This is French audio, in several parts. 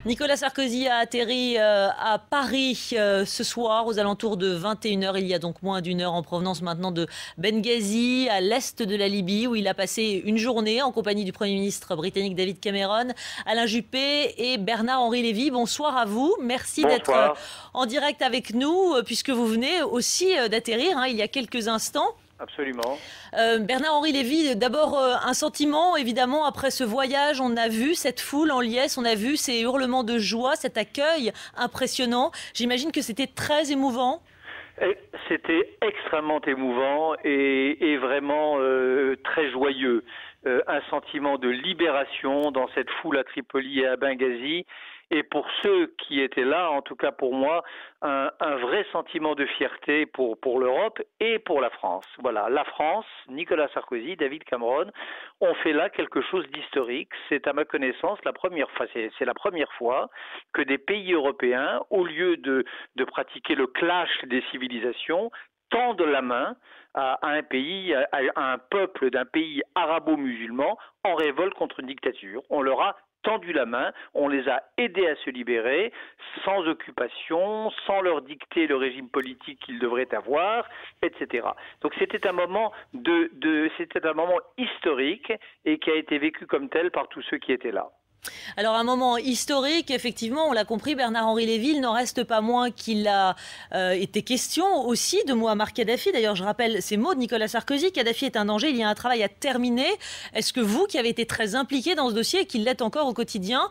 Nicolas Sarkozy a atterri à Paris ce soir aux alentours de 21h. Il y a donc moins d'une heure en provenance maintenant de Benghazi, à l'est de la Libye, où il a passé une journée en compagnie du Premier ministre britannique David Cameron, Alain Juppé et Bernard-Henri Lévy. Bonsoir à vous. Merci d'être Bonsoir. en direct avec nous, puisque vous venez aussi d'atterrir il y a quelques instants. Absolument. Bernard-Henri Lévy, d'abord un sentiment, évidemment, après ce voyage, on a vu cette foule en liesse, on a vu ces hurlements de joie, cet accueil impressionnant. J'imagine que c'était très émouvant. C'était extrêmement émouvant et vraiment très joyeux. Un sentiment de libération dans cette foule à Tripoli et à Benghazi. Et pour ceux qui étaient là, en tout cas pour moi, un vrai sentiment de fierté pour l'Europe et pour la France. Voilà, la France, Nicolas Sarkozy, David Cameron, ont fait là quelque chose d'historique. C'est à ma connaissance c'est la première fois que des pays européens, au lieu de pratiquer le clash des civilisations, tendent la main à un pays, à un peuple d'un pays arabo-musulman en révolte contre une dictature. On leur a tendu la main, on les a aidés à se libérer, sans occupation, sans leur dicter le régime politique qu'ils devraient avoir, etc. Donc c'était un moment c'était un moment historique et qui a été vécu comme tel par tous ceux qui étaient là. Alors un moment historique, effectivement, on l'a compris, Bernard-Henri Lévy, il n'en reste pas moins qu'il a été question aussi de Mouammar Kadhafi. D'ailleurs, je rappelle ces mots de Nicolas Sarkozy, Kadhafi est un danger, il y a un travail à terminer. Est-ce que vous, qui avez été très impliqué dans ce dossier et qui l'êtes encore au quotidien,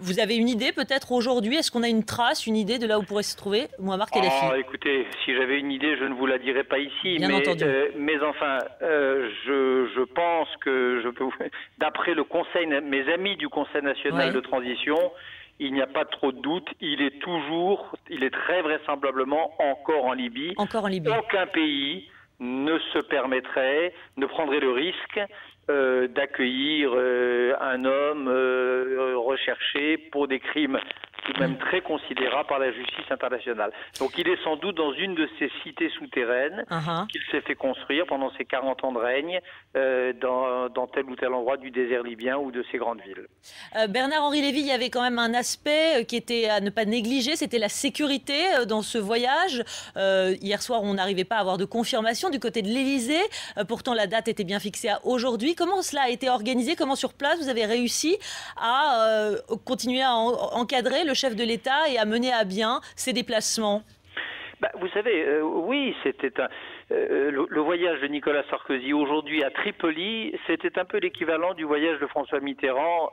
vous avez une idée peut-être aujourd'hui? Est-ce qu'on a une trace, une idée de là où pourrait se trouver Mouammar Kadhafi? Écoutez, si j'avais une idée, je ne vous la dirais pas ici. Bien entendu. Mais enfin, je pense que d'après mes amis du Conseil national de transition, il n'y a pas trop de doute. Il est très vraisemblablement encore en Libye. Encore en Libye. Aucun pays ne prendrait le risque d'accueillir un homme recherché pour des crimes tout de même très considérables par la justice internationale. Donc il est sans doute dans une de ces cités souterraines qu'il s'est fait construire pendant ses 40 ans de règne dans tel ou tel endroit du désert libyen ou de ces grandes villes. Bernard-Henri Lévy, il y avait quand même un aspect qui était à ne pas négliger, c'était la sécurité dans ce voyage. Hier soir, on n'arrivait pas à avoir de confirmation du côté de l'Élysée. Pourtant, la date était bien fixée à aujourd'hui. Comment cela a été organisé? Comment sur place vous avez réussi à continuer à encadrer le chef de l'État et à mener à bien ses déplacements? Vous savez, oui, le voyage de Nicolas Sarkozy aujourd'hui à Tripoli, c'était un peu l'équivalent du voyage de François Mitterrand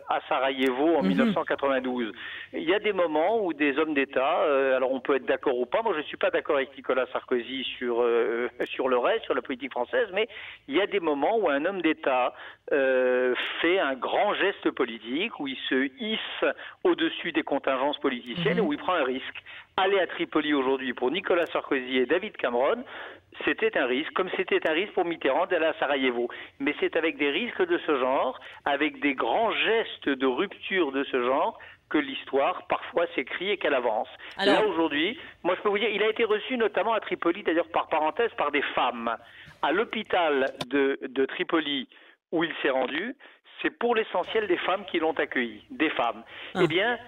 à Sarajevo en 1992. Il y a des moments où des hommes d'État, alors on peut être d'accord ou pas, moi je ne suis pas d'accord avec Nicolas Sarkozy sur le reste, sur la politique française, mais il y a des moments où un homme d'État fait un grand geste politique, où il se hisse au-dessus des contingences politiciennes, où il prend un risque. Aller à Tripoli aujourd'hui pour Nicolas Sarkozy et David Cameron, c'était un risque, comme c'était un risque pour Mitterrand d'aller à Sarajevo. Mais c'est avec des risques de ce genre, avec des grands gestes de rupture de ce genre, que l'histoire parfois s'écrit et qu'elle avance. Là aujourd'hui, moi je peux vous dire, il a été reçu notamment à Tripoli, d'ailleurs par parenthèse, par des femmes. À l'hôpital de Tripoli où il s'est rendu, c'est pour l'essentiel des femmes qui l'ont accueilli, des femmes. Eh bien,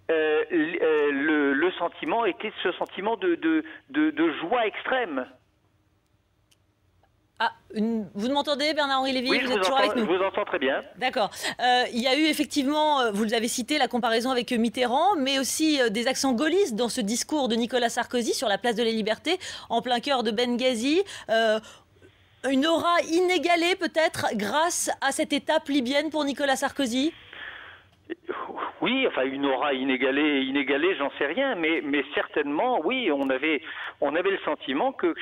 le sentiment était ce sentiment de joie extrême. Vous m'entendez, Bernard-Henri Lévy? Oui, vous êtes toujours avec nous? Je vous entends très bien. D'accord. Il y a eu effectivement, vous l'avez cité, la comparaison avec Mitterrand, mais aussi des accents gaullistes dans ce discours de Nicolas Sarkozy sur la place de la Liberté, en plein cœur de Benghazi. Une aura inégalée peut-être grâce à cette étape libyenne pour Nicolas Sarkozy? Oui, enfin une aura inégalée, j'en sais rien, mais certainement, oui, on avait le sentiment que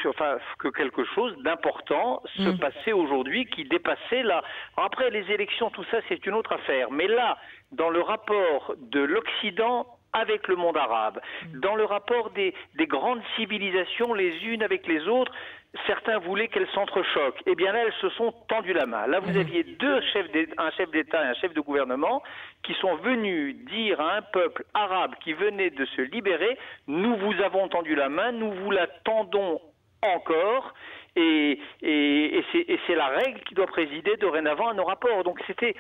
quelque chose d'important se passait aujourd'hui, qui dépassait là. Après les élections, tout ça, c'est une autre affaire. Mais là, dans le rapport de l'Occident avec le monde arabe, dans le rapport des grandes civilisations les unes avec les autres, certains voulaient qu'elles s'entrechoquent. Eh bien là, elles se sont tendues la main. Là, vous aviez un chef d'État et un chef de gouvernement qui sont venus dire à un peuple arabe qui venait de se libérer, nous vous avons tendu la main, nous vous la tendons encore. Et c'est la règle qui doit présider dorénavant à nos rapports. Donc c'était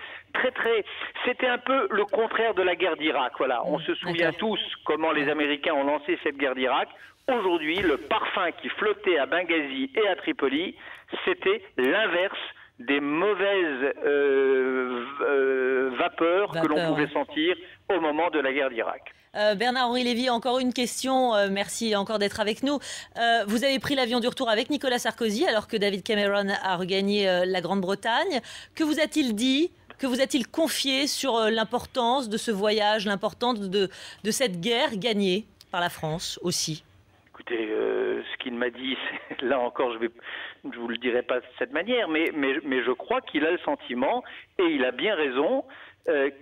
un peu le contraire de la guerre d'Irak. Voilà, on se souvient tous comment les Américains ont lancé cette guerre d'Irak. Aujourd'hui, le parfum qui flottait à Benghazi et à Tripoli, c'était l'inverse des mauvaises vapeurs que l'on pouvait sentir au moment de la guerre d'Irak. Bernard-Henri Lévy, encore une question. Merci encore d'être avec nous. Vous avez pris l'avion du retour avec Nicolas Sarkozy alors que David Cameron a regagné la Grande-Bretagne. Que vous a-t-il dit ? Que vous a-t-il confié sur l'importance de ce voyage, l'importance de cette guerre gagnée par la France aussi ? Écoutez, ce qu'il m'a dit, là encore, je vous le dirai pas de cette manière, mais je crois qu'il a le sentiment, et il a bien raison,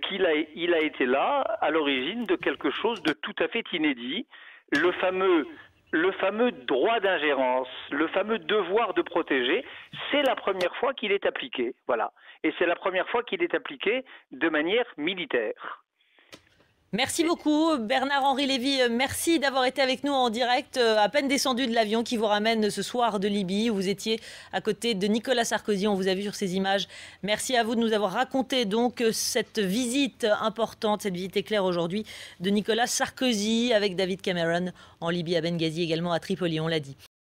qu'il a été là à l'origine de quelque chose de tout à fait inédit, le fameux droit d'ingérence, le fameux devoir de protéger, c'est la première fois qu'il est appliqué, voilà, et c'est la première fois qu'il est appliqué de manière militaire. Merci beaucoup Bernard-Henri Lévy, merci d'avoir été avec nous en direct, à peine descendu de l'avion qui vous ramène ce soir de Libye où vous étiez à côté de Nicolas Sarkozy, on vous a vu sur ces images. Merci à vous de nous avoir raconté donc cette visite importante, cette visite éclair aujourd'hui de Nicolas Sarkozy avec David Cameron en Libye, à Benghazi également à Tripoli, on l'a dit.